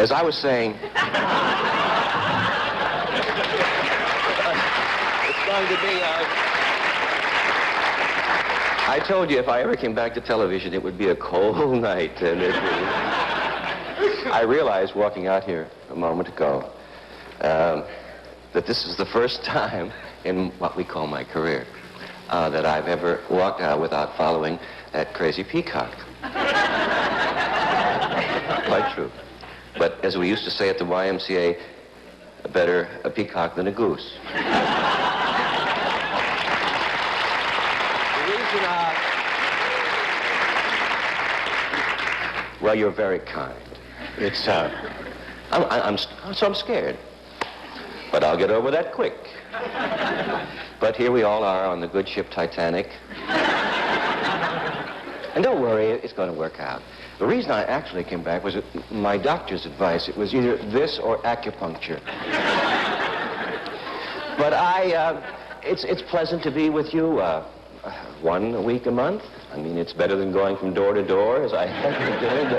As I was saying, it's going to be, I told you if I ever came back to television, it would be a cold night. And I realized walking out here a moment ago that this is the first time in what we call my career that I've ever walked out without following that crazy peacock. Quite true. But as we used to say at the YMCA, better a peacock than a goose. The reason well, you're very kind. It's, I'm scared. But I'll get over that quick. But here we all are on the good ship Titanic. And don't worry, it's going to work out. The reason I actually came back was my doctor's advice. It was either this or acupuncture. But it's pleasant to be with you 1 week a month. I mean, it's better than going from door to door, as I have been doing.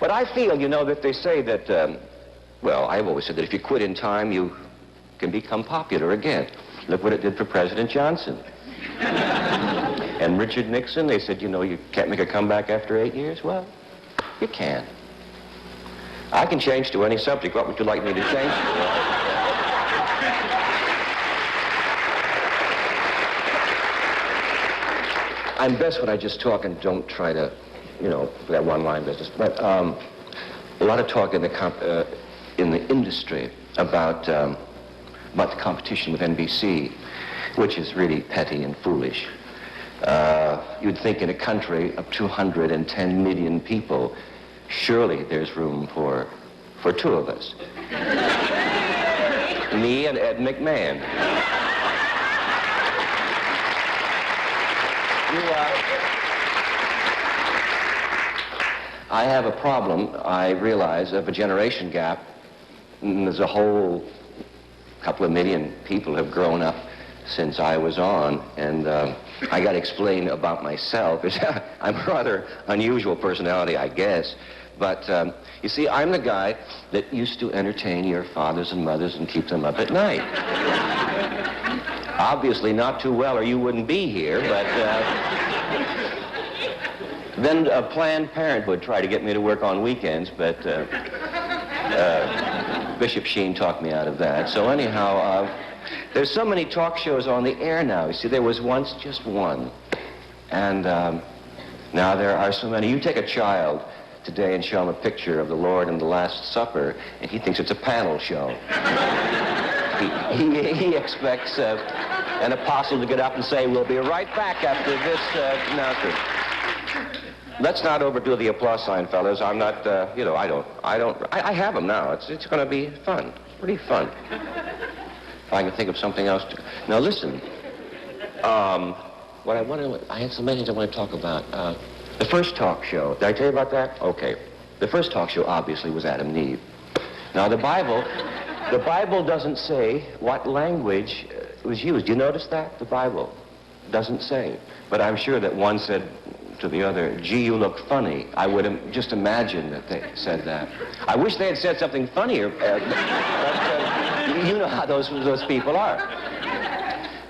But I feel, you know, that they say that, well, I've always said that if you quit in time, you can become popular again. Look what it did for President Johnson. And Richard Nixon, they said, you know, you can't make a comeback after 8 years. Well, you can. I can change to any subject. What would you like me to change to? I'm best when I just talk and don't try to, you know, that one-line business. But a lot of talk in the industry about the competition with NBC, which is really petty and foolish. You'd think in a country of 210 million people, surely there's room for two of us. Me and Ed McMahon. I have a problem, I realize, of a generation gap. There's a whole couple of million people have grown up since I was on, and I got to explain about myself. I'm a rather unusual personality, I guess, but you see, I'm the guy that used to entertain your fathers and mothers and keep them up at night. Obviously not too well, or you wouldn't be here, but then Planned Parenthood tried to get me to work on weekends, but Bishop Sheen talked me out of that. So anyhow, there's so many talk shows on the air now. You see, there was once just one. And now there are so many. You take a child today and show him a picture of the Lord and the Last Supper, and he thinks it's a panel show. He expects an apostle to get up and say, "We'll be right back after this announcement." Let's not overdo the applause sign, fellas. I'm not, you know, I have them now. It's going to be fun. Pretty fun. If I can think of something else to... Now, listen. I had so many things I want to talk about. The first talk show. Did I tell you about that? Okay. The first talk show, obviously, was Adam and Eve. Now, the Bible doesn't say what language was used. Do you notice that? The Bible doesn't say. But I'm sure that one said to the other, "Gee, you look funny." I would just imagine that they said that. I wish they had said something funnier, but you know how those people are.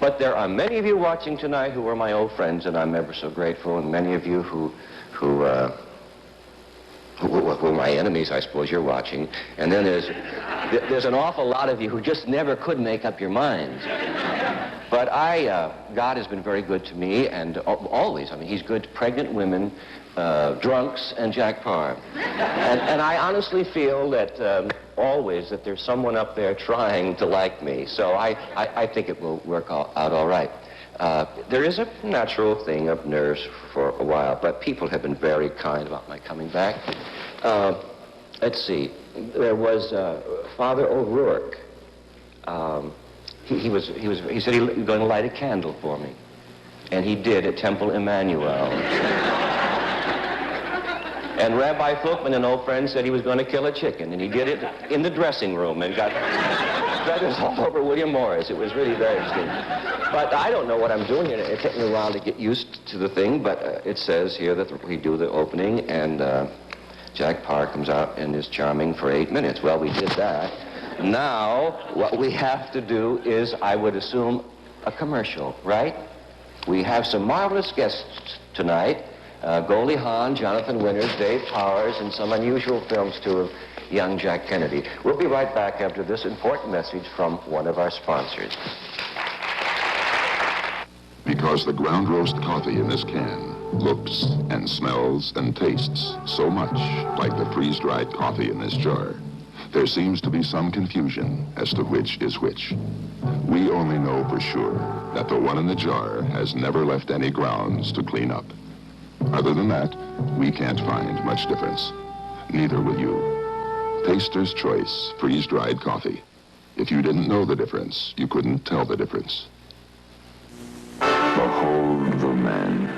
But there are many of you watching tonight who are my old friends, and I'm ever so grateful, and many of you who are my enemies, I suppose you're watching. And then there's an awful lot of you who just never could make up your minds. But God has been very good to me, and always. I mean, he's good to pregnant women, drunks, and Jack Paar. And I honestly feel that always that there's someone up there trying to like me. So I think it will work out all right. There is a natural thing of nerves for a while, but people have been very kind about my coming back. Let's see. There was Father O'Rourke. He said he was going to light a candle for me. And he did at Temple Emmanuel. And Rabbi Folkman, an old friend, said he was going to kill a chicken. And he did it in the dressing room and got feathers all over William Morris. It was really very interesting. But I don't know what I'm doing. It took me a while to get used to the thing, but it says here that we do the opening, and Jack Paar comes out and is charming for 8 minutes. Well, we did that. Now, what we have to do is, I would assume, a commercial, right? We have some marvelous guests tonight. Goldie Hawn, Jonathan Winters, Dave Powers, and some unusual films, too, of young Jack Kennedy. We'll be right back after this important message from one of our sponsors. Because the ground roast coffee in this can looks and smells and tastes so much like the freeze-dried coffee in this jar, there seems to be some confusion as to which is which. We only know for sure that the one in the jar has never left any grounds to clean up. Other than that, we can't find much difference. Neither will you. Taster's Choice freeze-dried coffee. If you didn't know the difference, you couldn't tell the difference. Behold the man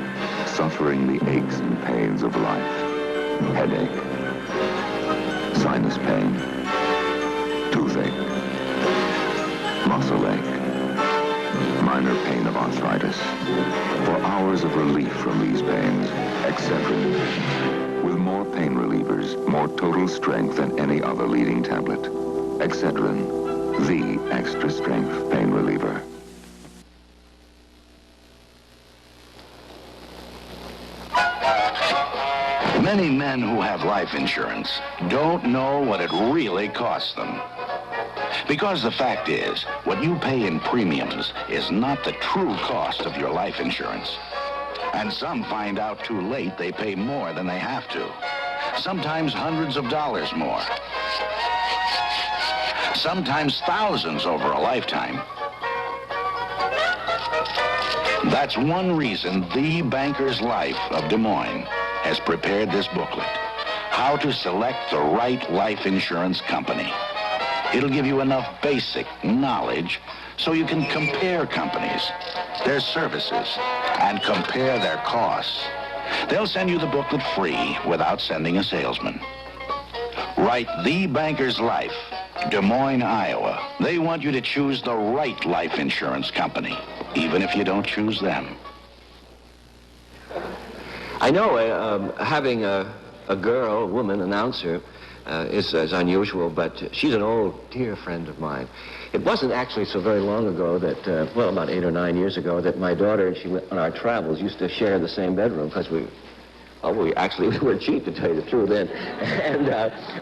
suffering the aches and pains of life. Headache, sinus pain, toothache, muscle ache, minor pain of arthritis. For hours of relief from these pains, Excedrin. With more pain relievers, more total strength than any other leading tablet. Excedrin, the extra strength pain reliever. Many men who have life insurance don't know what it really costs them. Because the fact is, what you pay in premiums is not the true cost of your life insurance. And some find out too late they pay more than they have to. Sometimes hundreds of dollars more. Sometimes thousands over a lifetime. That's one reason the Banker's Life of Des Moines has prepared this booklet, How to Select the Right Life Insurance Company. It'll give you enough basic knowledge so you can compare companies, their services, and compare their costs. They'll send you the booklet free without sending a salesman. Write The Banker's Life, Des Moines, Iowa. They want you to choose the right life insurance company, even if you don't choose them. I know having a woman announcer is unusual, but she's an old, dear friend of mine. It wasn't actually so very long ago that, about 8 or 9 years ago, that my daughter and she went on our travels used to share the same bedroom because we were cheap, to tell you the truth then. And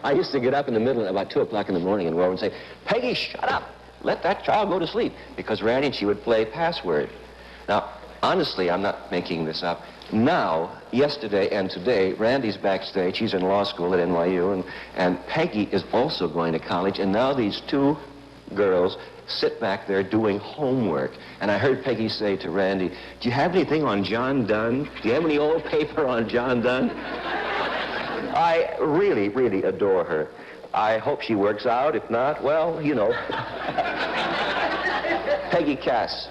I used to get up in the middle, about 2 o'clock in the morning, and go over and say, "Peggy, shut up. Let that child go to sleep." Because Randy and she would play password. Now, honestly, I'm not making this up. Now, yesterday and today, Randy's backstage. He's in law school at NYU, and Peggy is also going to college, and now these two girls sit back there doing homework. And I heard Peggy say to Randy, "Do you have anything on John Donne? Do you have any old paper on John Donne?" I really, really adore her. I hope she works out. If not, well, you know. Peggy Cass.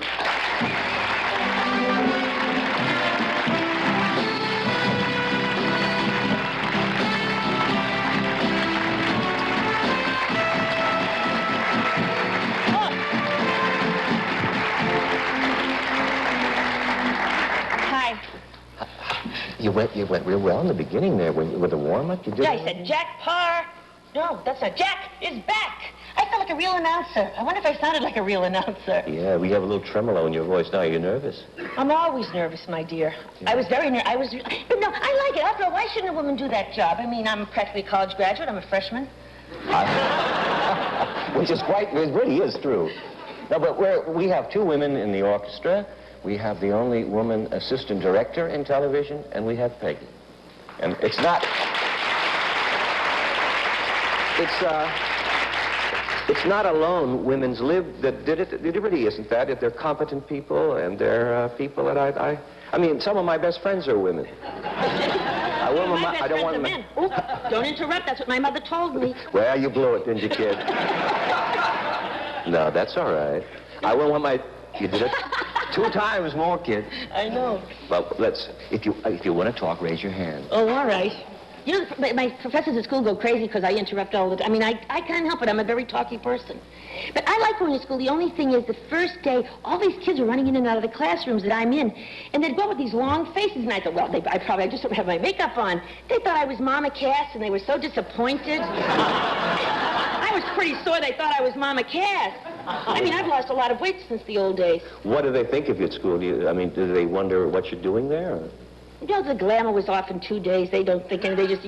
You went real well in the beginning there with the warm-up. You did. Yeah, I said, "Jack Paar." No, that's not. Jack is back. I felt like a real announcer. I wonder if I sounded like a real announcer. Yeah, we have a little tremolo in your voice now. Are you nervous? I'm always nervous, my dear. Yeah. I was very nervous. But no, I like it. After all, why shouldn't a woman do that job? I mean, I'm practically a college graduate. I'm a freshman. Which is it really is true. No, but we have 2 women in the orchestra. We have the only woman assistant director in television, and we have Peggy. And it's not alone women's lib that did it. It really isn't that. If they're competent people, and they're people that I mean, some of my best friends are women. I don't want men. Ooh, don't interrupt. That's what my mother told me. Well, you blew it, didn't you, kid? No, that's all right. I wouldn't want you did it 2 times more, kid. I know. Well, if you want to talk, raise your hand. Oh, all right. You know, my professors at school go crazy because I interrupt all the time. I mean, I can't help it. I'm a very talky person. But I like going to school. The only thing is the first day, all these kids are running in and out of the classrooms that I'm in. And they'd go out with these long faces. And I thought, well, I just don't have my makeup on. They thought I was Mama Cass, and they were so disappointed. I was pretty sore they thought I was Mama Cass. I mean, I've lost a lot of weight since the old days. What do they think of you at school? Do they wonder what you're doing there? Or? You know, the glamour was off in 2 days. They don't think anything. They just,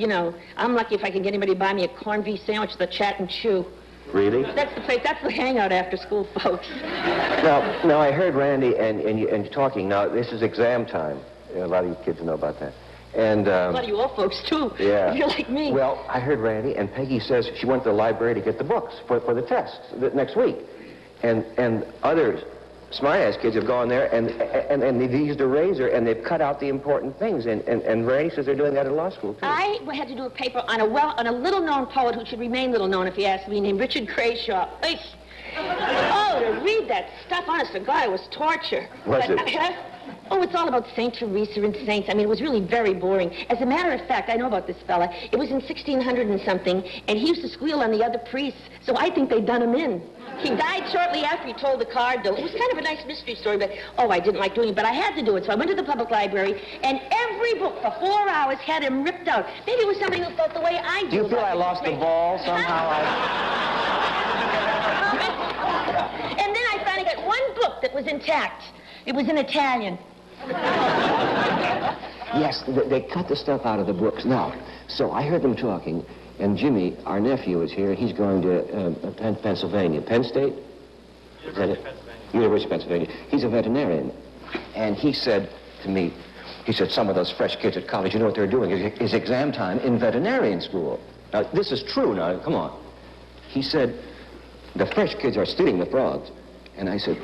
I'm lucky if I can get anybody to buy me a corned beef sandwich with a chat and chew. Really? That's the place. That's the hangout after school, folks. Now I heard Randy and you talking. Now, this is exam time. A lot of you kids know about that. And a lot of you old folks, too. Yeah. If you're like me. Well, I heard Randy, and Peggy says she went to the library to get the books for the test next week. And other smart-ass kids have gone there, and they've used a razor, and they've cut out the important things. And Randy says they're doing that at law school, too. I had to do a paper on a little-known poet who should remain little-known, if you ask me, named Richard Crashaw. Oh, to read that stuff, honest to God, it was torture. Was it? Oh, it's all about St. Teresa and saints. I mean, it was really very boring. As a matter of fact, I know about this fella. It was in 1600 and something, and he used to squeal on the other priests, so I think they done him in. He died shortly after he told the card, though. It was kind of a nice mystery story, but, I didn't like doing it, but I had to do it. So I went to the public library, and every book for 4 hours had him ripped out. Maybe it was somebody who felt the way I do. Do you feel I lost the ball somehow? And then I finally got one book that was intact. It was in Italian. Yes, they cut the stuff out of the books. Now, so I heard them talking, and Jimmy, our nephew, is here. He's going to Pennsylvania. Penn State? Is that it? University of Pennsylvania. He's a veterinarian. And he said to me, some of those fresh kids at college, you know what they're doing? Is exam time in veterinarian school. Now, this is true. Now, come on. He said, the fresh kids are stealing the frogs. And I said,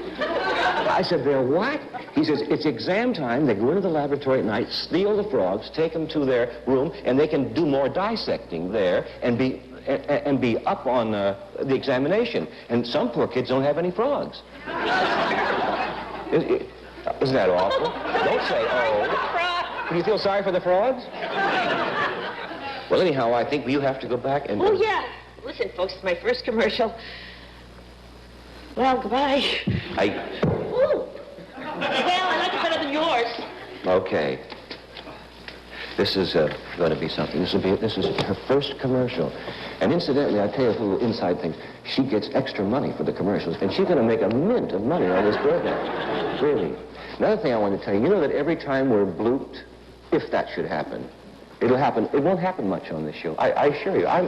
they're what? He says, it's exam time. They go into the laboratory at night, steal the frogs, take them to their room, and they can do more dissecting there and be up on the examination. And some poor kids don't have any frogs. Isn't that awful? Don't say, oh. Do you feel sorry for the frogs? Well, anyhow, I think you have to go back and... Oh, yeah. Listen, folks, it's my first commercial. Well, goodbye. Ooh. Well, I like it better than yours. Okay. This is going to be something. This is her first commercial. And incidentally, I'll tell you a little inside thing. She gets extra money for the commercials, and she's going to make a mint of money on this program. Really. Another thing I want to tell you, you know that every time we're blooped, if that should happen, it'll happen. It won't happen much on this show. I assure you. I'm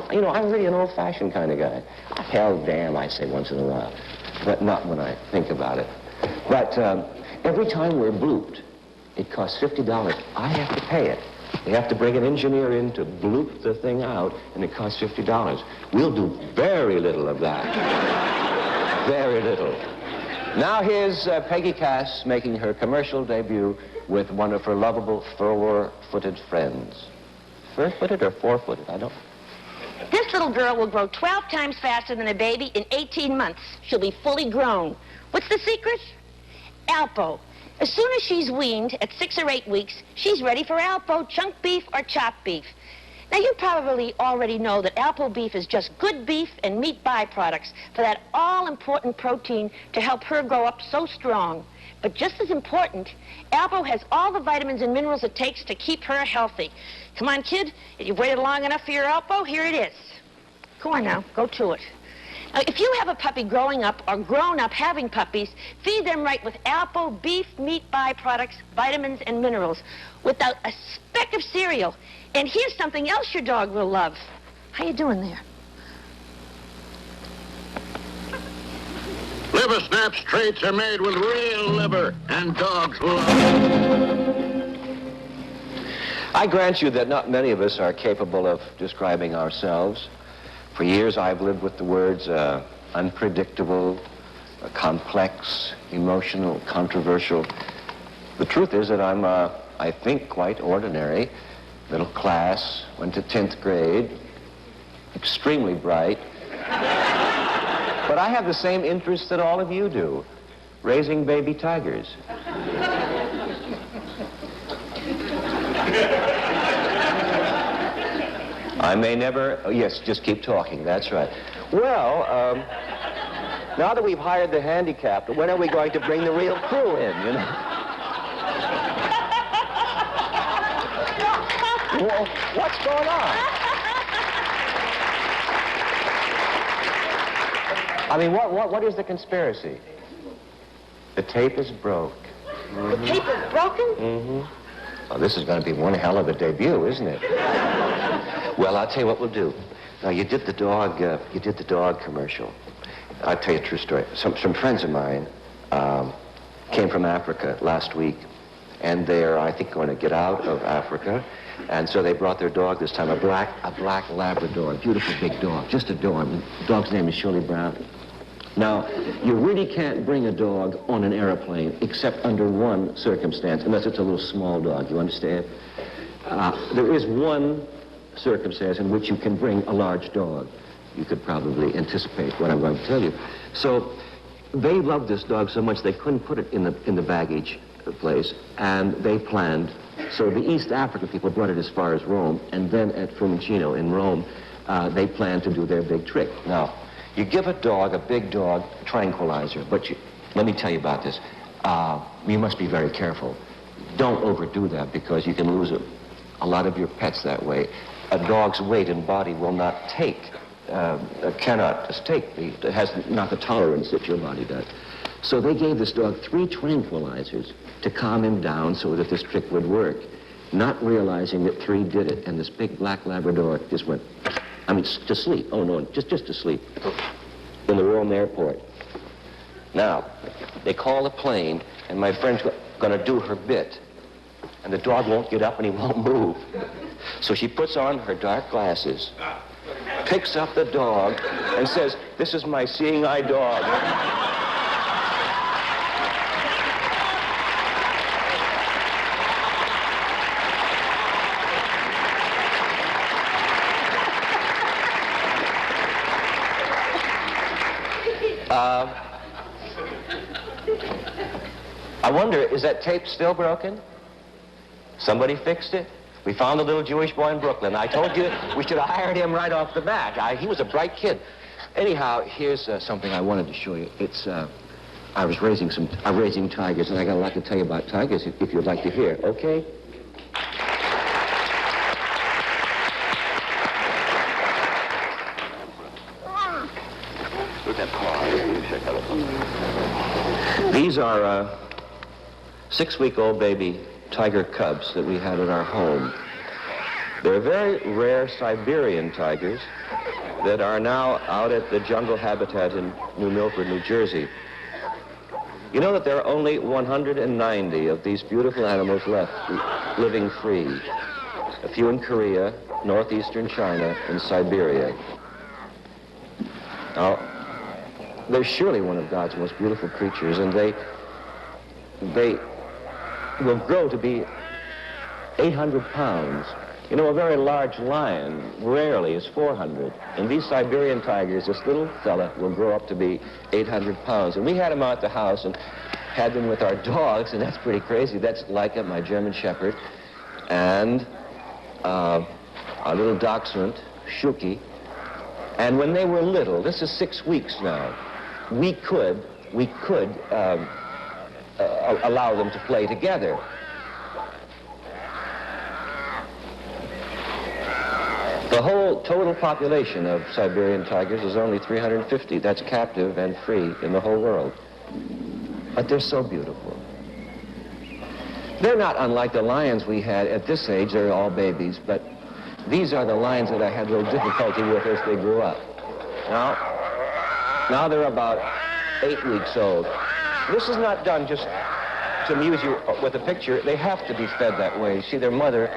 really an old-fashioned kind of guy. Hell damn, I say once in a while. But not when I think about it. But every time we're blooped, it costs $50. I have to pay it. They have to bring an engineer in to bloop the thing out, and it costs $50. We'll do very little of that. Very little. Now here's Peggy Cass making her commercial debut with one of her lovable four-footed friends. Fur-footed or four-footed? I don't... This little girl will grow 12 times faster than a baby in 18 months. She'll be fully grown. What's the secret? Alpo. As soon as she's weaned at 6 or 8 weeks, she's ready for Alpo, chunk beef or chopped beef. Now, you probably already know that Alpo beef is just good beef and meat byproducts for that all-important protein to help her grow up so strong. But just as important, Alpo has all the vitamins and minerals it takes to keep her healthy. Come on, kid. If you've waited long enough for your Alpo, here it is. Go on now. Go to it. Now, if you have a puppy growing up or grown up having puppies, feed them right with Alpo beef, meat byproducts, vitamins, and minerals without a speck of cereal. And here's something else your dog will love. How you doing there? Liver Snap's treats are made with real liver, and dogs love it. I grant you that not many of us are capable of describing ourselves. For years, I've lived with the words unpredictable, complex, emotional, controversial. The truth is that I'm, I think, quite ordinary, middle class, went to 10th grade, extremely bright. But I have the same interests that all of you do, raising baby tigers. I may never... Oh, yes, just keep talking. That's right. Well, now that we've hired the handicapped, when are we going to bring the real crew in, you know? Well, what's going on? I mean, what is the conspiracy? The tape is broke. The tape is broken? Mm-hmm. Oh, this is going to be one hell of a debut, isn't it? Well, I'll tell you what we'll do. Now, you did the dog commercial. I'll tell you a true story. Some friends of mine came from Africa last week, and they're, I think, going to get out of Africa, and so they brought their dog this time, a black Labrador, a beautiful big dog, just a dog. The dog's name is Shirley Brown. Now, you really can't bring a dog on an airplane except under one circumstance, unless it's a little small dog, you understand? There is one circumstance in which you can bring a large dog. You could probably anticipate what I'm going to tell you. So they loved this dog so much they couldn't put it in the baggage place, and they planned. So the East African people brought it as far as Rome, and then at Fiumicino in Rome, they planned to do their big trick. Now, you give a big dog, tranquilizer, but let me tell you about this. You must be very careful. Don't overdo that, because you can lose a lot of your pets that way. A dog's weight and body will not take, cannot just take, it has not the tolerance that your body does. So they gave this dog 3 tranquilizers to calm him down so that this trick would work, not realizing that 3 did it, and this big black Labrador just went, I mean, to sleep. Oh, no, just to sleep in the Rome airport. Now, they call a plane, and my friend's going to do her bit, and the dog won't get up and he won't move. So she puts on her dark glasses, picks up the dog, and says, "This is my seeing eye dog." I wonder, is that tape still broken? Somebody fixed it? We found a little Jewish boy in Brooklyn. I told you we should have hired him right off the bat. He was a bright kid. Anyhow, here's something I wanted to show you. It's, I'm raising tigers, and I got a lot to tell you about tigers if you'd like to hear, okay? These are 6-week-old baby tiger cubs that we had at our home. They're very rare Siberian tigers that are now out at the jungle habitat in New Milford, New Jersey. You know that there are only 190 of these beautiful animals left living free. A few in Korea, northeastern China, and Siberia. Now, they're surely one of God's most beautiful creatures, and they will grow to be 800 pounds. You know, a very large lion rarely is 400. And these Siberian tigers, this little fella, will grow up to be 800 pounds. And we had them out at the house and had them with our dogs, and that's pretty crazy. That's Leica, my German Shepherd, and our little dachshund, Shuki. And when they were little, this is 6 weeks now, we could allow them to play together. The whole total population of Siberian tigers is only 350. That's captive and free in the whole world. But they're so beautiful. They're not unlike the lions we had at this age. They're all babies, but these are the lions that I had a little difficulty with as they grew up. Now they're about 8 weeks old. This is not done just to amuse you with a picture. They have to be fed that way. See, their mother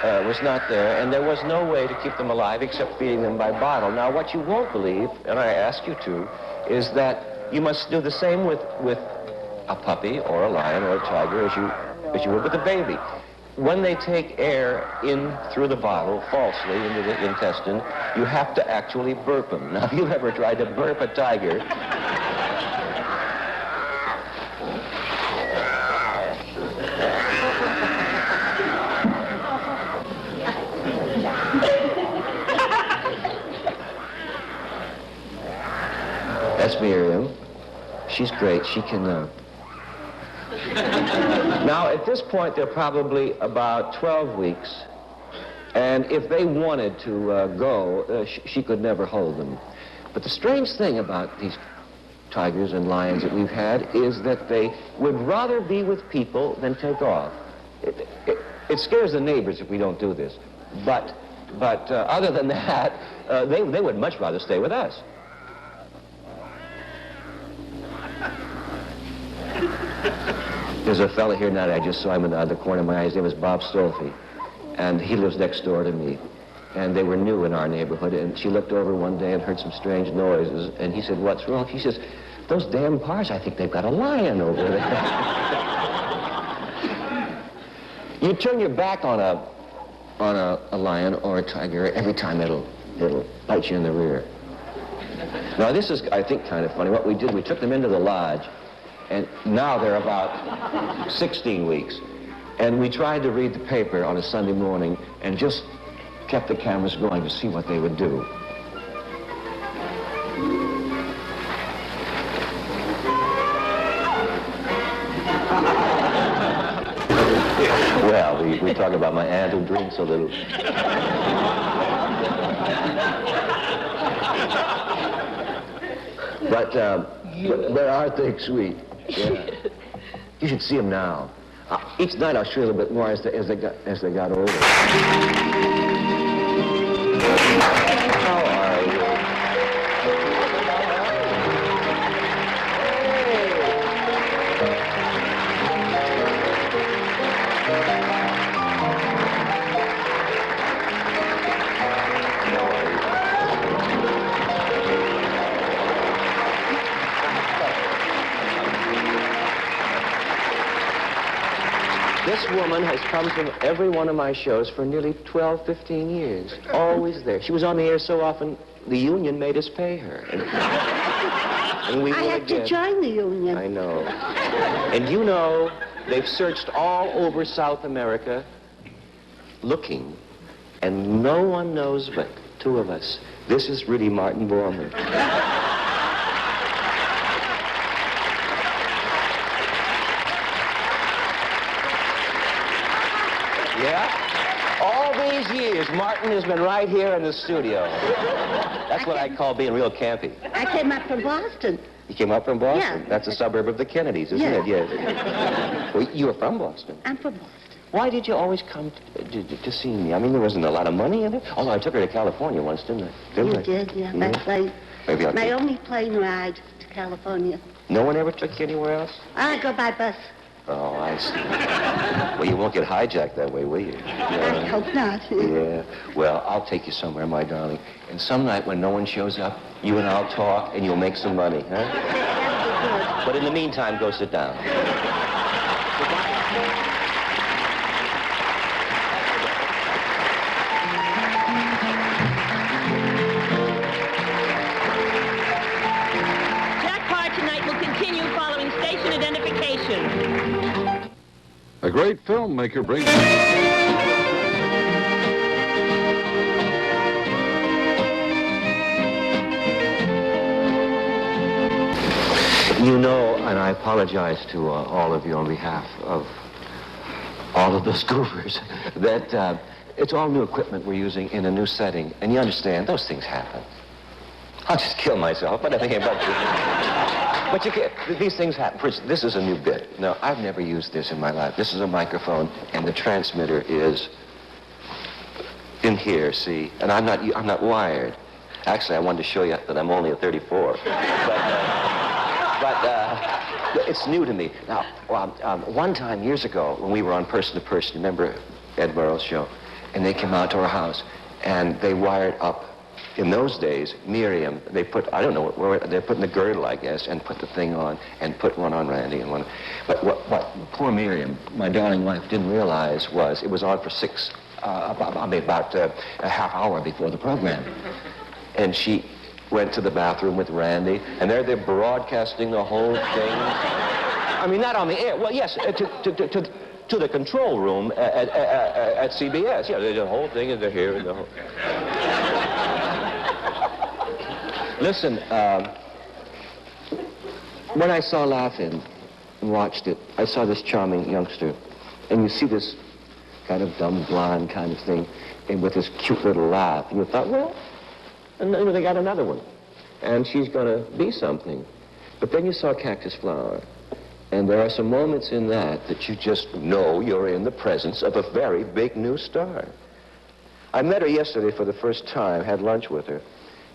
was not there, and there was no way to keep them alive except feeding them by bottle. Now, what you won't believe, and I ask you to, is that you must do the same with a puppy or a lion or a tiger as you would with a baby. When they take air in through the bottle, falsely, into the intestine, you have to actually burp them. Now, if you've ever tried to burp a tiger, That's Miriam. She's great. She can... Now, at this point, they're probably about 12 weeks. And if they wanted to go, she could never hold them. But the strange thing about these tigers and lions that we've had is that they would rather be with people than take off. It scares the neighbors if we don't do this. But other than that, they would much rather stay with us. There's a fella here now that I just saw him in the other corner of my eye. His name is Bob Stolfi. And he lives next door to me. And they were new in our neighborhood. And she looked over one day and heard some strange noises. And he said, "What's wrong?" She says, "Those damn Pars, I think they've got a lion over there." You turn your back on a lion or a tiger, every time it'll bite you in the rear. Now this is, I think, kind of funny. What we did, we took them into the lodge, and now they're about 16 weeks. And we tried to read the paper on a Sunday morning and just kept the cameras going to see what they would do. Well, we talk about my aunt who drinks a little. But aren't they sweet? Yeah. You should see them now. Each night I'll show you a little bit more as they got older. How are you? This woman has come to every one of my shows for nearly 12, 15 years. Always there. She was on the air so often, the union made us pay her. And we I will have again. to join the union. I know. And you know, they've searched all over South America looking, and no one knows but two of us. This is really Martin Bormann. Yeah? All these years, Martin has been right here in the studio. That's what I call being real campy. I came up from Boston. You came up from Boston? Yeah. That's a suburb of the Kennedys, isn't it? Yes. Well, you were from Boston. I'm from Boston. Why did you always come to see me? I mean, there wasn't a lot of money in it. Although I took her to California once, didn't I? You did, yeah. Yeah. Maybe I'll My take... only plane ride to California. No one ever took you anywhere else? I go by bus. Oh, I see. Well, you won't get hijacked that way, will you? I hope not. Yeah. Well, I'll take you somewhere, my darling. And some night when no one shows up, you and I'll talk, and you'll make some money, huh? That'd But in the meantime, go sit down. Jack Paar tonight will continue following station identification. A great filmmaker brings... You know, and I apologize to all of you on behalf of all of those goofers, that it's all new equipment we're using in a new setting. And you understand, those things happen. I'll just kill myself, but I think about you. But you can't, these things happen. For instance, this is a new bit. No, I've never used this in my life. This is a microphone, and the transmitter is in here, see? And I'm not wired. Actually, I wanted to show you that I'm only a 34. But it's new to me. Now, one time years ago, when we were on Person to Person, remember Ed Burroughs' show? And they came out to our house, and they wired up, in those days, Miriam, they put, I don't know, where they're putting the girdle, I guess, and put the thing on, and put one on Randy and one. But what poor Miriam, my darling wife, didn't realize was it was on for about a half hour before the program. And she went to the bathroom with Randy, and they're broadcasting the whole thing. I mean, not on the air. Well, yes, to the control room at CBS. Yeah, the whole thing is here and the whole... Listen, when I saw Laugh-In and watched it, I saw this charming youngster. And you see this kind of dumb blonde kind of thing, and with this cute little laugh. And you thought, well, and then they got another one. And she's going to be something. But then you saw Cactus Flower. And there are some moments in that you just know you're in the presence of a very big new star. I met her yesterday for the first time, had lunch with her.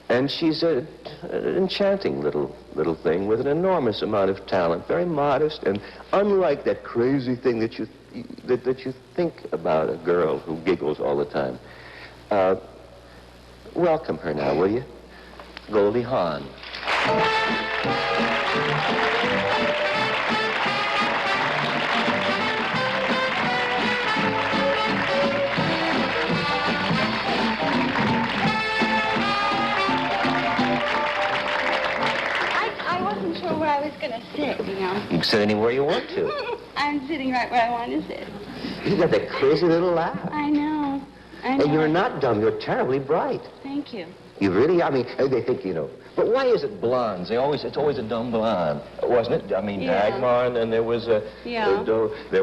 And she's an enchanting little thing with an enormous amount of talent, very modest, and unlike that crazy thing that you think about a girl who giggles all the time. Welcome her now, will you? Goldie Hawn. Where I was going to sit, you know. You can sit anywhere you want to. I'm sitting right where I want to sit. You got that crazy little laugh. I know. I know. And you're not dumb. You're terribly bright. Thank you. You really, I mean, they think, you know. But why is it blondes? It's always a dumb blonde, wasn't it? I mean, Yeah. Dagmar, and there was there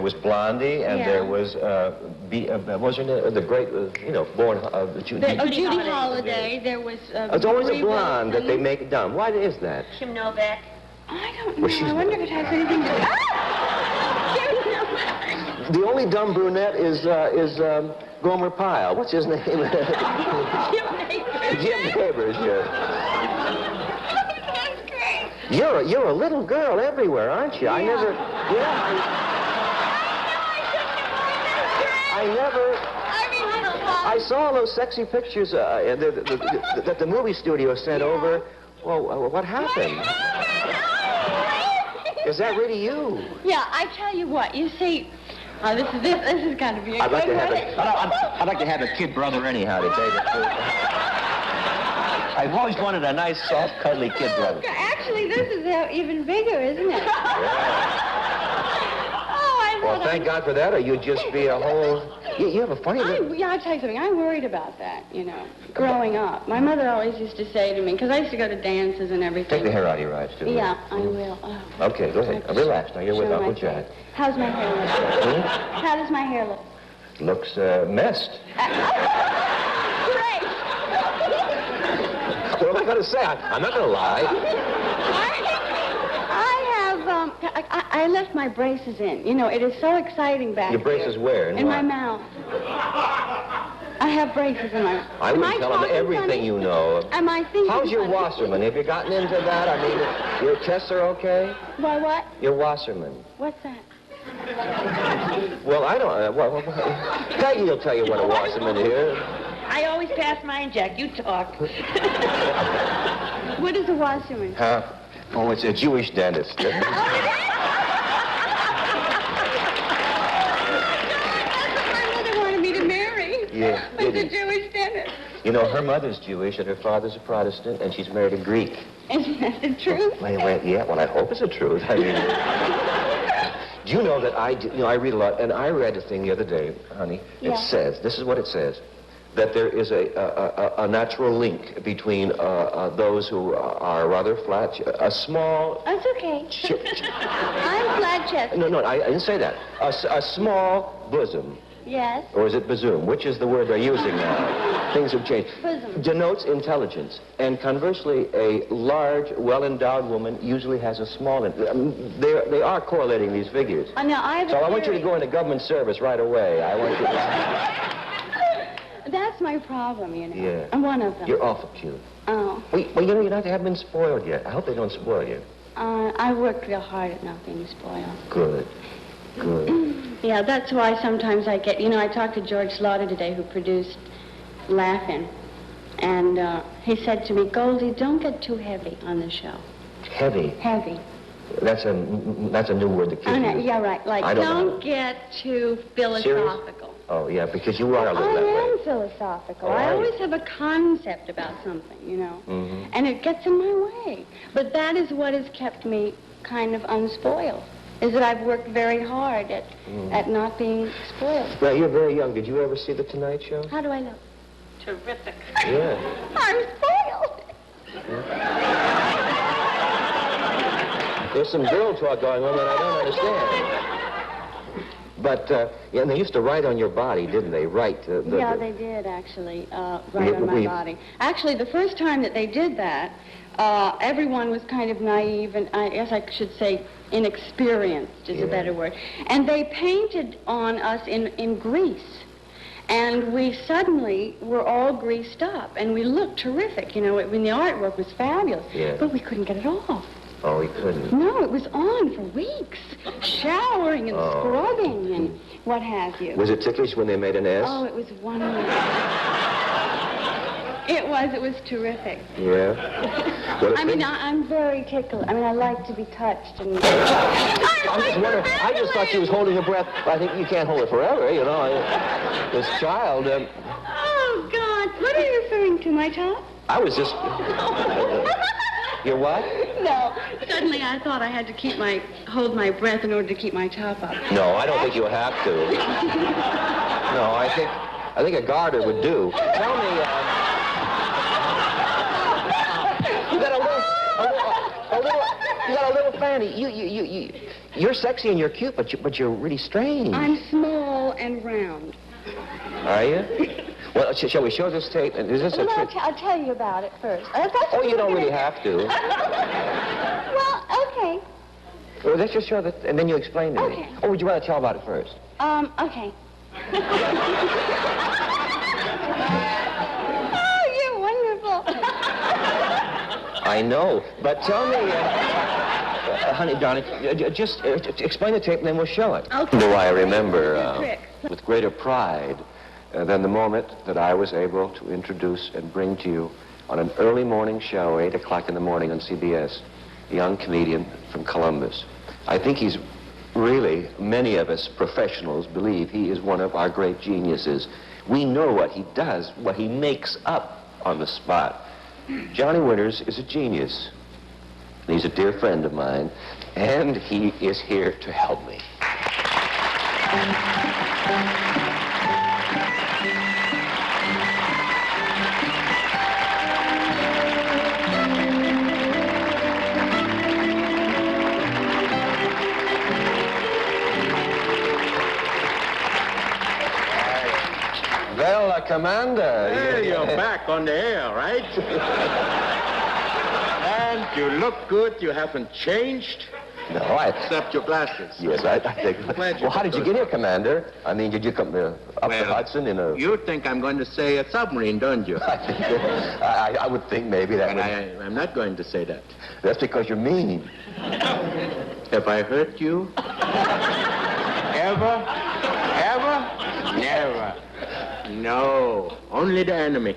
was Blondie, and there was what's her name? The great, born Judy. Judy Holliday. There was. It's always a blonde that they Wilson. make dumb. Why is that? Kim Novak. I don't know. Well, she's I wonder if it has anything to do. The only dumb brunette is Gomer Pyle. What's his name? Jim Neighbors, yeah. That's great. You're a little girl everywhere, aren't you? I never. I saw all those sexy pictures that the movie studio sent over. Well, what happened? Is that really you? Yeah, I tell you what. You see, this has got to be a I'd like good to have wedding. I'd like to have a kid brother anyhow to tell you the truth. I've always wanted a nice, soft, cuddly kid brother. Actually, this is even bigger, isn't it? Well, thank God for that, or you'd just be a whole... You have a funny little... I'll tell you something. I'm worried about that, growing up. My mother always used to say to me, because I used to go to dances and everything. Take the hair out of your eyes, too. Yeah, I will. Oh. Okay, go ahead. Relax. Now, you're with Uncle Jack. How's my hair look? How does my hair look? Looks messed. Great! What am I going to say? I'm not going to lie. I left my braces in. It is so exciting back Your braces here. where? In my mouth. I have braces in my mouth. I would tell them everything you know. Am I thinking How's your funny? Wasserman? Have you gotten into that? I mean, your tests are okay? Why, what? Your Wasserman. What's that? Well, I don't... Peggy will tell you what a Wasserman is. I always pass mine, Jack. You talk. What is a Wasserman? Huh? Oh, it's a Jewish dentist. That's what my mother wanted me to marry. Yeah, Was a did he? Jewish dentist. You know, her mother's Jewish and her father's a Protestant, and she's married a Greek. Isn't that the truth? Wait, yeah, well, I hope it's the truth. I mean, do you know that I read a lot, and I read a thing the other day, honey. Yeah. It says, this is what it says, that there is a natural link between those who are rather flat, a small... That's okay. I'm flat-chested. No, I didn't say that. A small bosom. Yes. Or is it bosom? Which is the word they're using now? Things have changed. Bosom. Denotes intelligence. And conversely, a large, well-endowed woman usually has a small... They are correlating these figures. Now, I want you to go into government service right away. I want you to... That's my problem, Yeah. I'm one of them. You're awful cute. Oh. Well, you haven't been spoiled yet. I hope they don't spoil you. I worked real hard at not being spoiled. Good. Yeah, that's why sometimes I get... I talked to George Slaughter today, who produced Laugh-In. And he said to me, Goldie, don't get too heavy on the show. Heavy. Heavy. That's a new word the kids use. Yeah, right. Like, don't get too philosophical. Oh, yeah, because you are a little I that way. am philosophical. Oh, I are you? always have a concept about something, Mm-hmm. and it gets in my way. But that is what has kept me kind of unspoiled, is that I've worked very hard at not being spoiled. Now, you're very young. Did you ever see The Tonight Show? How do I know? Terrific. Yeah. I'm spoiled. There's some girl talk going on that I don't understand. But, yeah, and they used to write on your body, didn't they? Yeah, they did, actually, write on my body. Actually, the first time that they did that, everyone was kind of naive, and I guess I should say inexperienced is a better word. And they painted on us in grease. And we suddenly were all greased up, and we looked terrific. You know, I mean, the artwork was fabulous, but we couldn't get it off. Oh, he couldn't? No, it was on for weeks, showering and scrubbing and what have you. Was it ticklish when they made an S? Oh, it was wonderful. It was terrific. Yeah? Well, I mean, I'm very tickled. I mean, I like to be touched. And I'm just wondering, I just thought she was holding her breath. I think you can't hold it forever, you know. This child... Oh, God. What are you referring to, my top? I was just... Your what? No. Suddenly I thought I had to hold my breath in order to keep my top up. No, I don't think you have to. No, I think a garter would do. Tell me, you got a little fanny. You're sexy and you're cute, but you're really strange. I'm small and round. Are you? Well, shall we show this tape? Is this a trick? I'll tell you about it first. Oh, you don't really have to. Well, okay. Well, let's just show that, and then you explain to me. Oh, would you rather tell about it first? Okay. Oh, you're wonderful. I know, but tell me, honey, darling, just explain the tape, and then we'll show it. Okay. Do I remember with greater pride than the moment that I was able to introduce and bring to you on an early morning show, 8 o'clock in the morning on CBS, a young comedian from Columbus. I think he's really, many of us professionals believe he is one of our great geniuses. We know what he does, what he makes up on the spot. Johnny Winters is a genius. He's a dear friend of mine, and he is here to help me. Well, Commander. Hey, you're back on the air, right? And you look good. You haven't changed. No, except your glasses. Yes, I think... Well, how did you get here, Commander? I mean, did you come up the Hudson in a... You think I'm going to say a submarine, don't you? I would think maybe that would... I'm not going to say that. That's because you're mean. Have I hurt you? Ever? Ever? Never. No, only the enemy.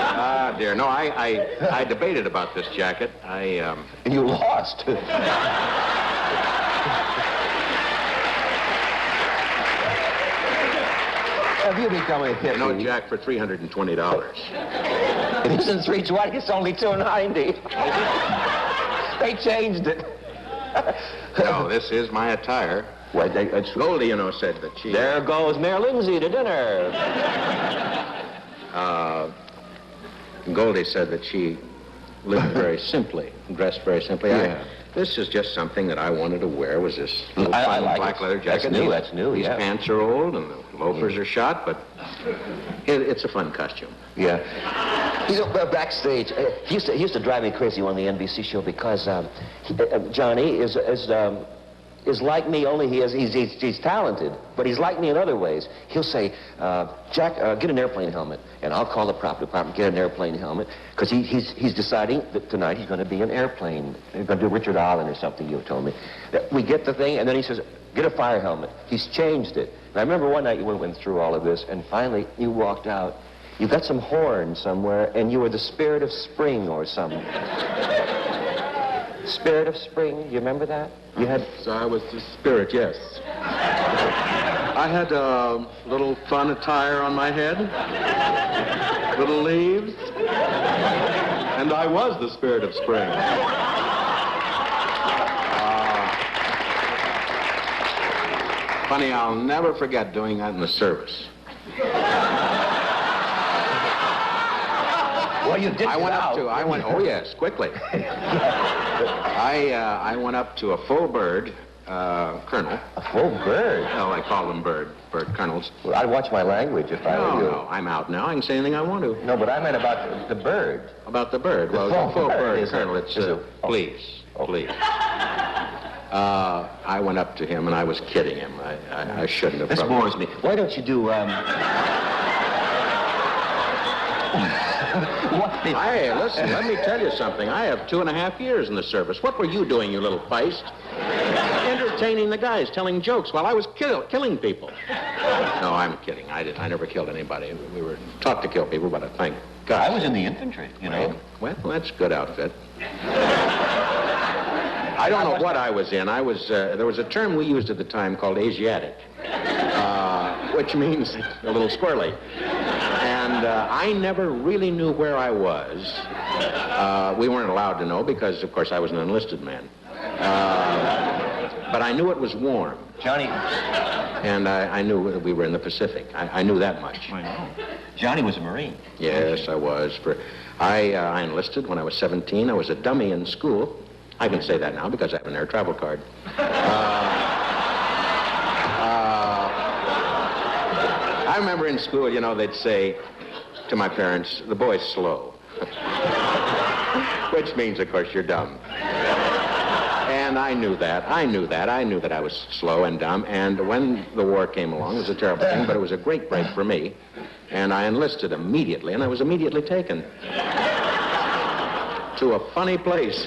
Ah, dear. No, I debated about this jacket. And you lost. Have you become a hippie? No, Jack, for $320. It isn't $320, it's only $290. They changed it. No, this is my attire. Well, Goldie, you know, said that she... There goes Mayor Lindsay to dinner. Goldie said that she lived very simply, dressed very simply. Yeah. This is just something that I wanted to wear, was this little I like black leather jacket. That's new, These pants are old and the loafers are shot, but it's a fun costume. Yeah. You know, backstage, he used to drive me crazy on the NBC show because Johnny is like me, only he's talented, but he's like me in other ways. He'll say, Jack, get an airplane helmet, and I'll call the prop department, get an airplane helmet, because he's deciding that tonight he's going to be an airplane. He's going to do Richard Allen or something, you told me. We get the thing, and then he says, get a fire helmet. He's changed it. And I remember one night you went through all of this, and finally you walked out. You got some horn somewhere, and you were the spirit of spring or something. Spirit of spring, you remember that? You had... So I was the spirit, yes. I had a little fun attire on my head, little leaves, and I was the spirit of spring. Funny, I'll never forget doing that in the service. Well, you did. I went, oh yes, quickly. I went up to a full bird colonel. A full bird? No, I call them bird colonels. Well, I'd watch my language if I were you. No, I'm out now. I can say anything I want to. No, but I meant about the bird. About the bird. The Well, full full bird bird, colonel. It's, please. I went up to him and I was kidding him. I shouldn't have. This bores me. Why don't you do, Hey, listen, let me tell you something. I have 2.5 years in the service. What were you doing, you little feist? Entertaining the guys, telling jokes while I was killing people. No, I'm kidding. I never killed anybody. We were taught to kill people, but I thank God. I was in the infantry, you know. Well, that's a good outfit. I don't know what I was in. There was a term we used at the time called Asiatic, which means a little squirrely. And I never really knew where I was. We weren't allowed to know because, of course, I was an enlisted man. But I knew it was warm. Johnny. And I knew we were in the Pacific. I knew that much. I know. Johnny was a Marine. Yes, I was. I enlisted when I was 17. I was a dummy in school. I can say that now because I have an air travel card. I remember in school, you know, they'd say to my parents, the boy's slow. Which means, of course, you're dumb. And I knew that. I knew that I was slow and dumb. And when the war came along, it was a terrible thing, but it was a great break for me. And I enlisted immediately, and I was immediately taken to a funny place.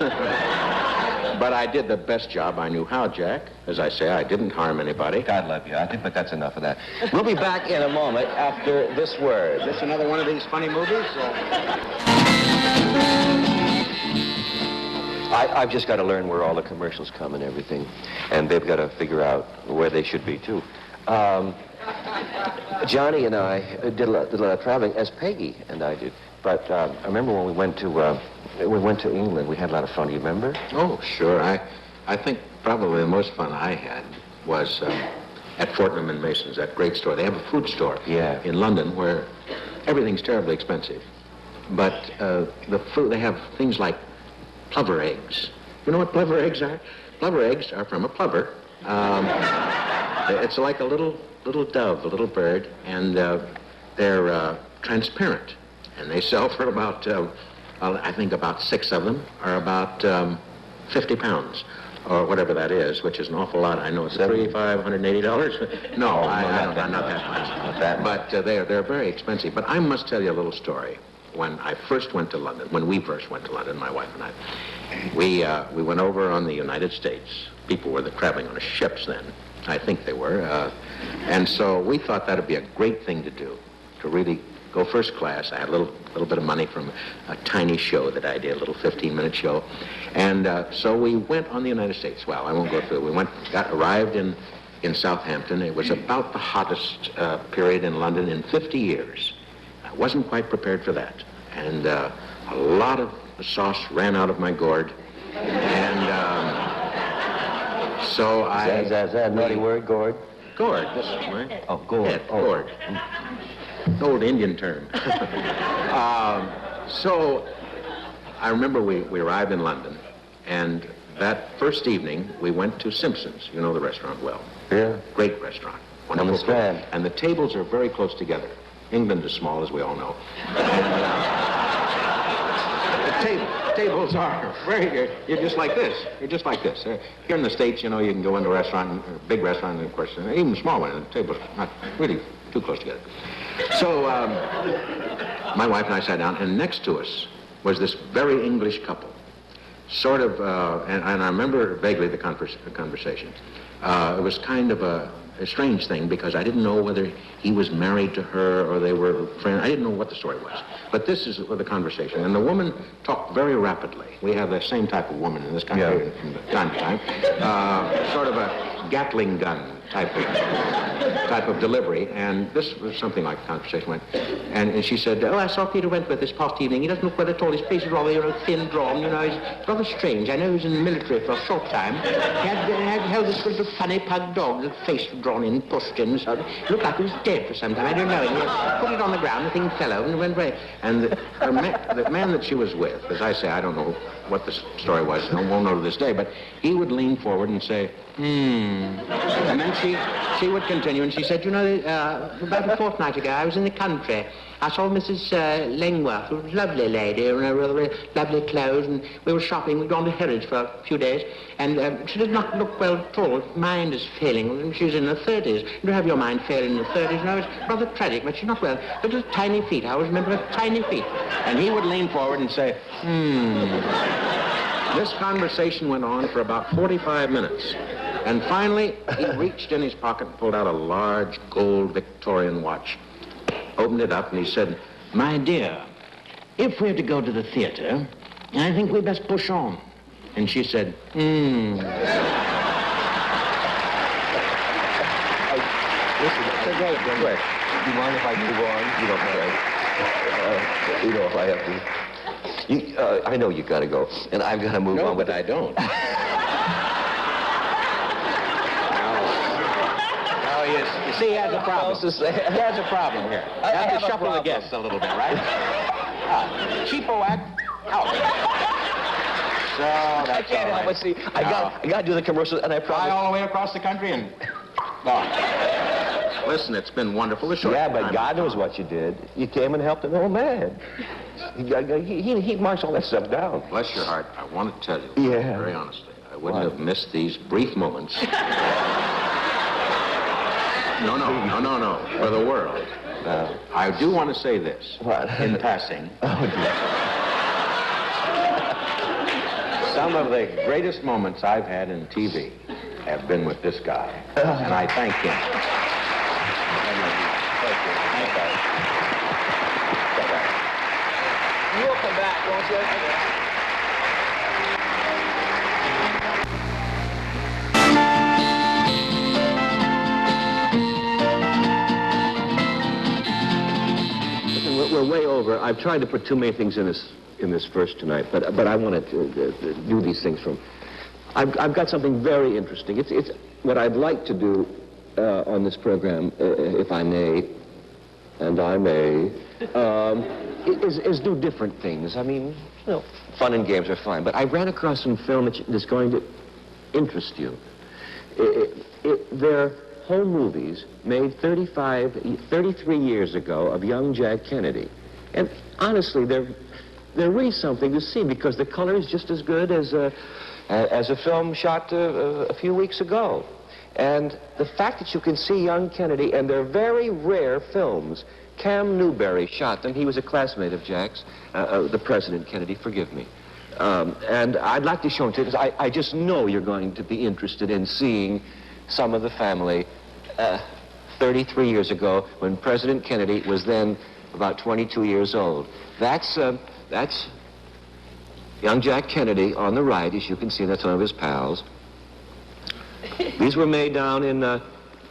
But I did the best job I knew how, Jack. As I say, I didn't harm anybody. God love you. I think that's enough of that. We'll be back in a moment after this word. Is this another one of these funny movies? I've just got to learn where all the commercials come and everything. And they've got to figure out where they should be, too. Johnny and I did a lot of traveling, as Peggy and I did. But I remember when we went to England, we had a lot of fun. Do you remember? Oh, sure. I think probably the most fun I had was at Fortnum and Mason's, that great store. They have a food store in London where everything's terribly expensive. But the food, they have things like plover eggs. You know what plover eggs are? Plover eggs are from a plover. It's like a little dove, a little bird, and they're transparent. And they sell for about, I think about 6 of them are about 50 pounds, or whatever that is, which is an awful lot. I know it's $3,580. No, not that much. Not that much. But they're very expensive. But I must tell you a little story. When I first went to London, when we first went to London, my wife and I, we went over on the United States. People were traveling on ships then. I think they were. And so we thought that would be a great thing to do, to really go first class. I had a little bit of money from a tiny show that I did, a little 15-minute show. And so we went on the United States. Well, I won't go through. We arrived in Southampton. It was about the hottest period in London in 50 years. I wasn't quite prepared for that. And a lot of the sauce ran out of my gourd. And so Is that a naughty word, gourd? Gourd, this is my... Oh, gourd. Yeah, gourd. An old Indian term. So I remember we arrived in London, and that first evening we went to Simpson's. You know the restaurant well. Yeah. Great restaurant. On the Strand. And the tables are very close together. England is small, as we all know. And, the tables are very, you're just like this. You're just like this. Here in the States, you know, you can go into a restaurant, a big restaurant, and of course, even a small one, and the tables are not really too close together. So my wife and I sat down, and next to us was this very English couple. Sort of, and I remember vaguely the conversation. It was kind of a strange thing because I didn't know whether he was married to her or they were friends. I didn't know what the story was. But this is the conversation. And the woman talked very rapidly. We have the same type of woman in this country from time to time. Sort of a Gatling gun type of delivery, and this was something like the conversation went. And she said, "Oh, I saw Peter Wentworth this past evening. He doesn't look well at all. His face is rather thin drawn. You know, he's rather strange. I know he was in the military for a short time. He had held this little funny pug dog, the face drawn in, pushed in, so it looked like he was dead for some time. I don't know. He put it on the ground, the thing fell over and went away. And the man that she was with, as I say, I don't know what the story was, I won't know to this day, but he would lean forward and say, and then she would continue, and she said, you know, about a fortnight ago, I was in the country. I saw Mrs. Langworth, who was a lovely lady, in her rather lovely clothes, and we were shopping. We'd gone to Harrods for a few days, and she did not look well at all. Her mind is failing. She's in her 30s. You have your mind failing in the 30s. No, it's rather tragic, but she's not well. Little tiny feet. I always remember her tiny feet. And he would lean forward and say, This conversation went on for about 45 minutes. And finally, he reached in his pocket and pulled out a large gold Victorian watch. Opened it up and he said, "My dear, if we're to go to the theater, I think we best push on." And she said, Listen, it's very quick. Do you mind if I move on? You don't mind. You know, if I have to. I know you got to go, and I've got to move on. No, but I don't. You see, he has a problem. He has a problem here. I have to shuffle the guests a little bit, right? Cheapo act out. So that's I can't help but see. I got to do the commercial, and I fly all the way across the country and. Oh. Listen, it's been wonderful. Yeah, but God knows what you did. You came and helped an old man. He marks all that stuff down. Bless your heart. I want to tell you, very honestly, I wouldn't have missed these brief moments. No, for the world. I do want to say this, in passing. Some of the greatest moments I've had in TV have been with this guy, and I thank him. You will come back, won't you? We're way over. I've tried to put too many things in this first tonight, but I want to do these things from. I've got something very interesting. It's what I'd like to do on this program, if I may, and I may, is do different things. I mean, you know, fun and games are fine, but I ran across some film that's going to interest you. They're home movies made 33 years ago of young Jack Kennedy. And honestly, they're really something to see because the color is just as good as a film shot a few weeks ago. And the fact that you can see young Kennedy, and they're very rare films. Cam Newberry shot them. He was a classmate of Jack's, the President Kennedy, forgive me. And I'd like to show them to you because I just know you're going to be interested in seeing some of the family 33 years ago when President Kennedy was then about 22 years old. That's young Jack Kennedy on the right, as you can see. That's one of his pals. These were made down in,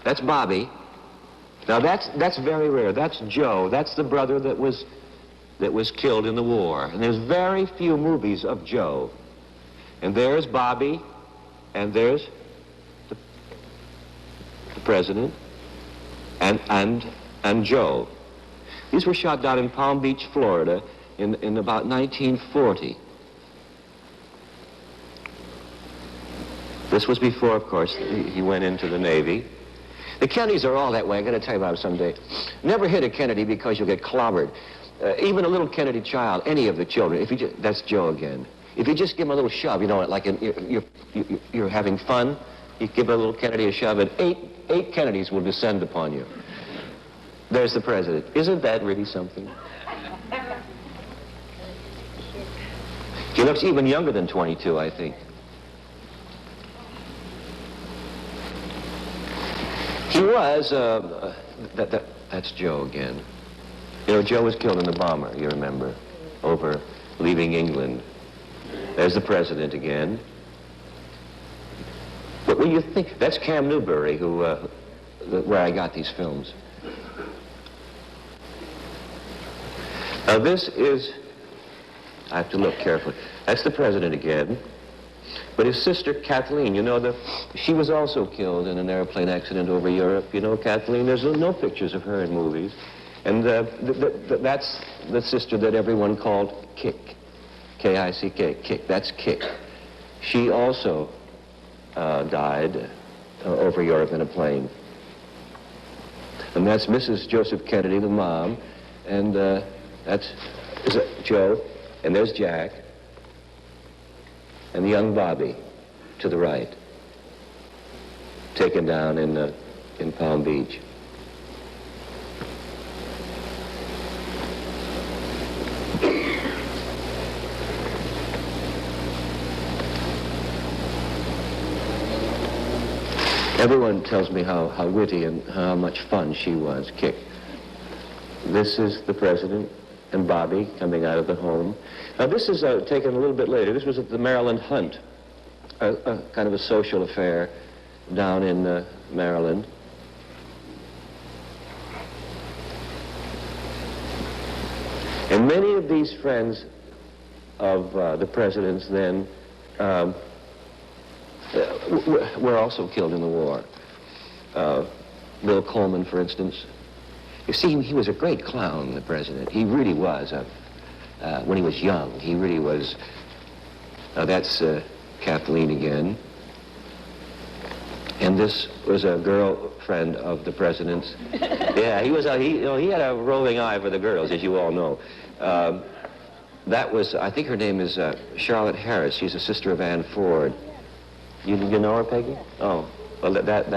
that's Bobby. Now that's very rare. That's Joe. That's the brother that was killed in the war. And there's very few movies of Joe. And there's Bobby, and there's the President, and Joe. These were shot down in Palm Beach, Florida, in about 1940. This was before, of course, he went into the Navy. The Kennedys are all that way. I'm going to tell you about it someday. Never hit a Kennedy because you'll get clobbered. Even a little Kennedy child, any of the children, if you that's Joe again. If you just give him a little shove, you know, like you're having fun, you give a little Kennedy a shove, and eight Kennedys will descend upon you. There's the President. Isn't that really something? He looks even younger than 22, I think. He was, that's Joe again. You know, Joe was killed in the bomber, you remember, over leaving England. There's the President again. What do you think? That's Cam Newbury, who, where I got these films. Now this is, I have to look carefully. That's the president again. But his sister, Kathleen, you know, she was also killed in an airplane accident over Europe. You know, Kathleen, there's no pictures of her in movies. And that's the sister that everyone called Kick. K-I-C-K, Kick. That's Kick. She also died over Europe in a plane. And that's Mrs. Joseph Kennedy, the mom. And that's Joe. And there's Jack. And young Bobby to the right, taken down in Palm Beach. Everyone tells me how witty and how much fun she was, Kick. This is the president and Bobby coming out of the home. Now this is taken a little bit later. This was at the Maryland Hunt, a kind of a social affair down in Maryland. And many of these friends of the president's then were also killed in the war. Bill Coleman, for instance. You see, he was a great clown, the president. He really was. When he was young, he really was. Now that's Kathleen again. And this was a girlfriend of the president's. Yeah, he was. He had a roving eye for the girls, as you all know. That was, I think her name is Charlotte Harris. She's a sister of Ann Ford. You know her, Peggy? Oh, well, that.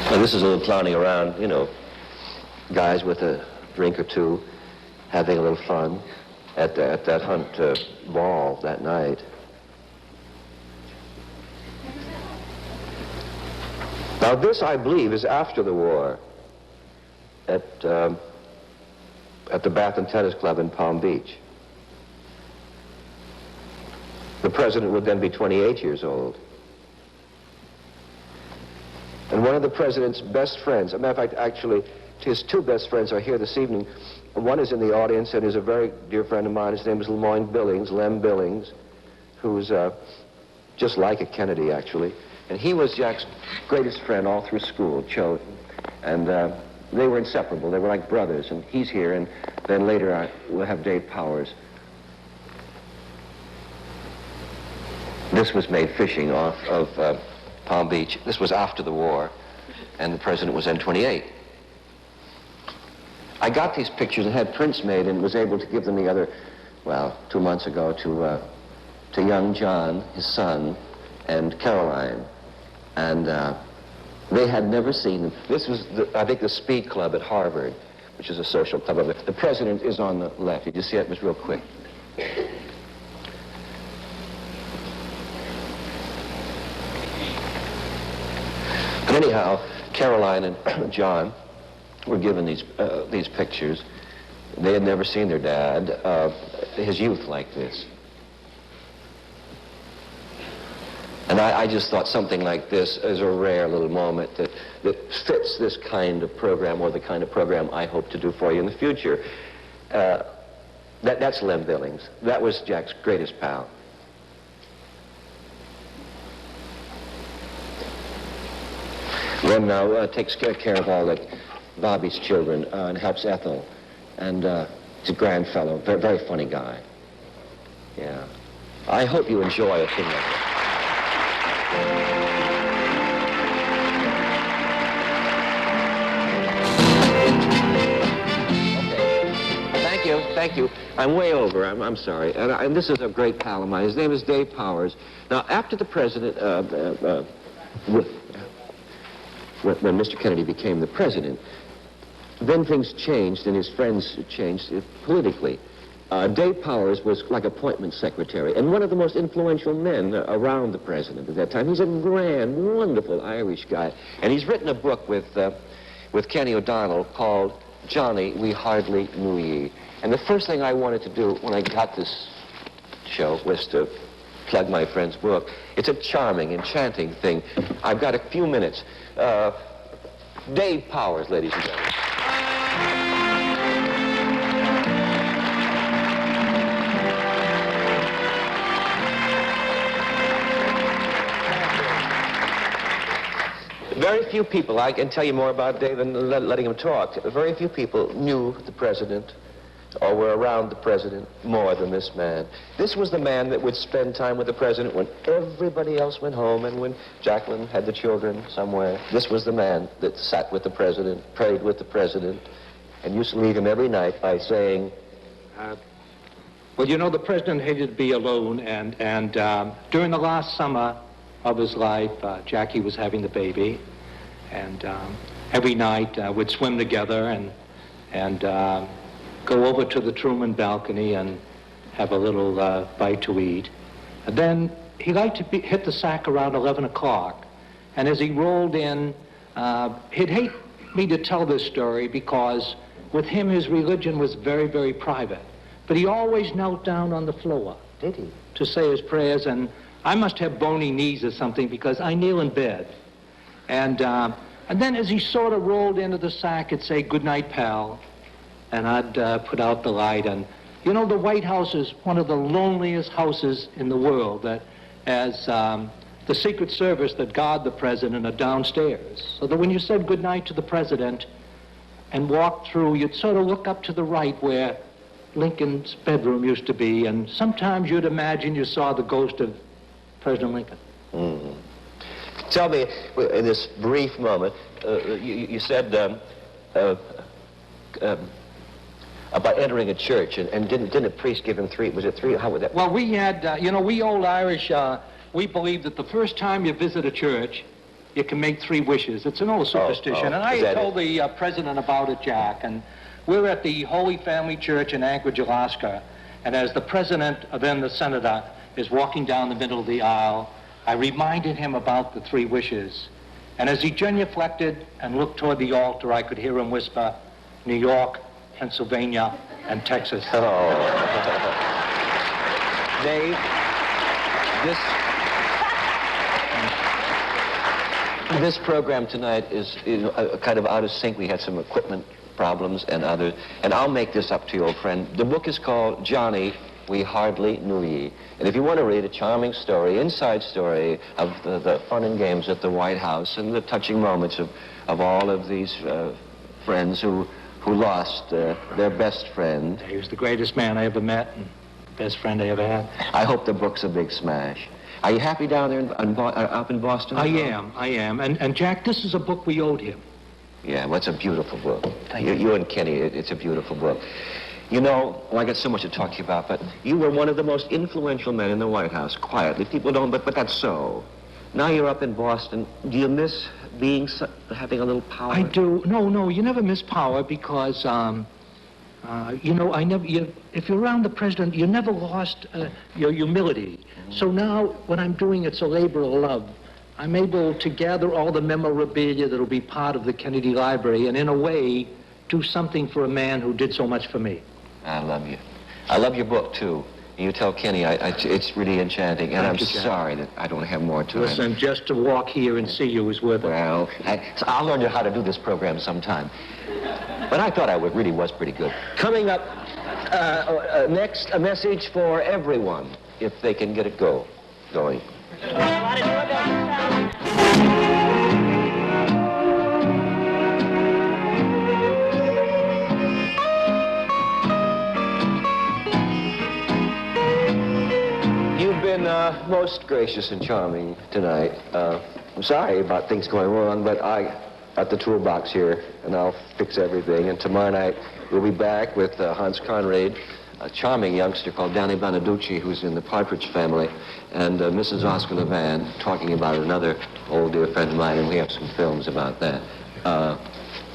Well, this is a little clowning around, you know, guys with a drink or two, having a little fun at that Hunt ball that night. Now this, I believe, is after the war at the Bath and Tennis Club in Palm Beach. The president would then be 28 years old. And one of the president's best friends, as a matter of fact, actually, his two best friends are here this evening. One is in the audience and is a very dear friend of mine. His name is Lem Billings, who's just like a Kennedy, actually. And he was Jack's greatest friend all through school, Choate. And they were inseparable. They were like brothers. And he's here, and then later we'll have Dave Powers. This was made fishing off of Palm Beach. This was after the war, and the president was then 28. I got these pictures and had prints made and was able to give them the other, well, 2 months ago to young John, his son, and Caroline. And they had never seen them. This was, I think, the Speed Club at Harvard, which is a social club. The president is on the left. Did you see it? It was real quick. But anyhow, Caroline and John were given these pictures. They had never seen their dad, his youth like this. And I just thought something like this is a rare little moment that fits this kind of program, or the kind of program I hope to do for you in the future. That's Lem Billings. That was Jack's greatest pal. Lem now takes care of all Bobby's children and helps Ethel. And he's a grand fellow, very, very funny guy. Yeah. I hope you enjoy a thing like that. Okay. Thank you. I'm way over. I'm sorry. And this is a great pal of mine. His name is Dave Powers. Now, after the president, when Mr. Kennedy became the president, then things changed and his friends changed politically. Dave Powers was like appointment secretary and one of the most influential men around the president at that time. He's a grand, wonderful Irish guy. And he's written a book with Kenny O'Donnell called Johnny, We Hardly Knew Ye. And the first thing I wanted to do when I got this show was to plug my friend's book. It's a charming, enchanting thing. I've got a few minutes. Dave Powers, ladies and gentlemen. Very few people, I can tell you more about Dave than letting him talk. Very few people knew the president or were around the president more than this man. This was the man that would spend time with the president when everybody else went home and when Jacqueline had the children somewhere. This was the man that sat with the president, prayed with the president, and used to leave him every night by saying, well, you know, the president hated to be alone, and during the last summer of his life, Jackie was having the baby, and every night we'd swim together and go over to the Truman balcony and have a little bite to eat. And then he liked to hit the sack around 11 o'clock, and as he rolled in, he'd hate me to tell this story because with him his religion was very, very private. But he always knelt down on the floor. Did he? To say his prayers, and I must have bony knees or something because I kneel in bed. And then as he sort of rolled into the sack, he'd say, "Good night, pal." And I'd put out the light. And, you know, the White House is one of the loneliest houses in the world, that as the Secret Service that guard the president are downstairs. So that when you said good night to the president and walked through, you'd sort of look up to the right where Lincoln's bedroom used to be, and sometimes you'd imagine you saw the ghost of President Lincoln. Mm-hmm. Tell me, in this brief moment, you said about entering a church, and didn't a priest give him three? Was it three? How would that? Well, we had, you know, we old Irish, we believe that the first time you visit a church, you can make 3 wishes. It's an old superstition, and I had told the president about it, Jack, and we're at the Holy Family Church in Anchorage, Alaska, and as the president, then the senator, is walking down the middle of the aisle, I reminded him about the 3 wishes. And as he genuflected and looked toward the altar, I could hear him whisper, New York, Pennsylvania, and Texas. Oh. Dave, this program tonight is kind of out of sync. We had some equipment problems and others, and I'll make this up to you, old friend. The book is called Johnny, We Hardly Knew Ye. And if you want to read a charming story, inside story of the fun and games at the White House and the touching moments of all of these friends who lost their best friend. He was the greatest man I ever met and best friend I ever had. I hope the book's a big smash. Are you happy down there up in Boston? I am. And Jack, this is a book we owed him. Yeah, well, it's a beautiful book. You and Kenny, it's a beautiful book. You know, well, I got so much to talk to you about, but you were one of the most influential men in the White House, quietly. People don't, but that's so. Now you're up in Boston. Do you miss having a little power? I do. No, you never miss power because, you know, if you're around the president, you never lost your humility. Mm-hmm. So now, when I'm doing It's a Labor of Love, I'm able to gather all the memorabilia that'll be part of the Kennedy Library and, in a way, do something for a man who did so much for me. I love you. I love your book, too. You tell Kenny it's really enchanting, and I'm sorry that I don't have more time. Listen, just to walk here and see you is worth it. Well, I'll learn how to do this program sometime. But I thought really was pretty good. Coming up next, a message for everyone, if they can get it going. You've been most gracious and charming tonight. I'm sorry about things going wrong, but I got the toolbox here, and I'll fix everything. And tomorrow night, we'll be back with Hans Conrad, a charming youngster called Danny Bonaducci, who's in the Partridge Family, and Mrs. Oscar Levan, talking about another old dear friend of mine, and we have some films about that.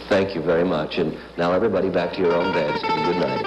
Thank you very much, and now everybody back to your own beds. Good night.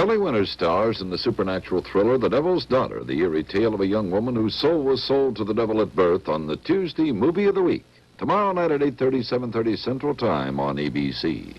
Shelley Winters stars in the supernatural thriller The Devil's Daughter, the eerie tale of a young woman whose soul was sold to the devil at birth, on the Tuesday Movie of the Week. Tomorrow night at 8:30, 7:30 Central Time on ABC.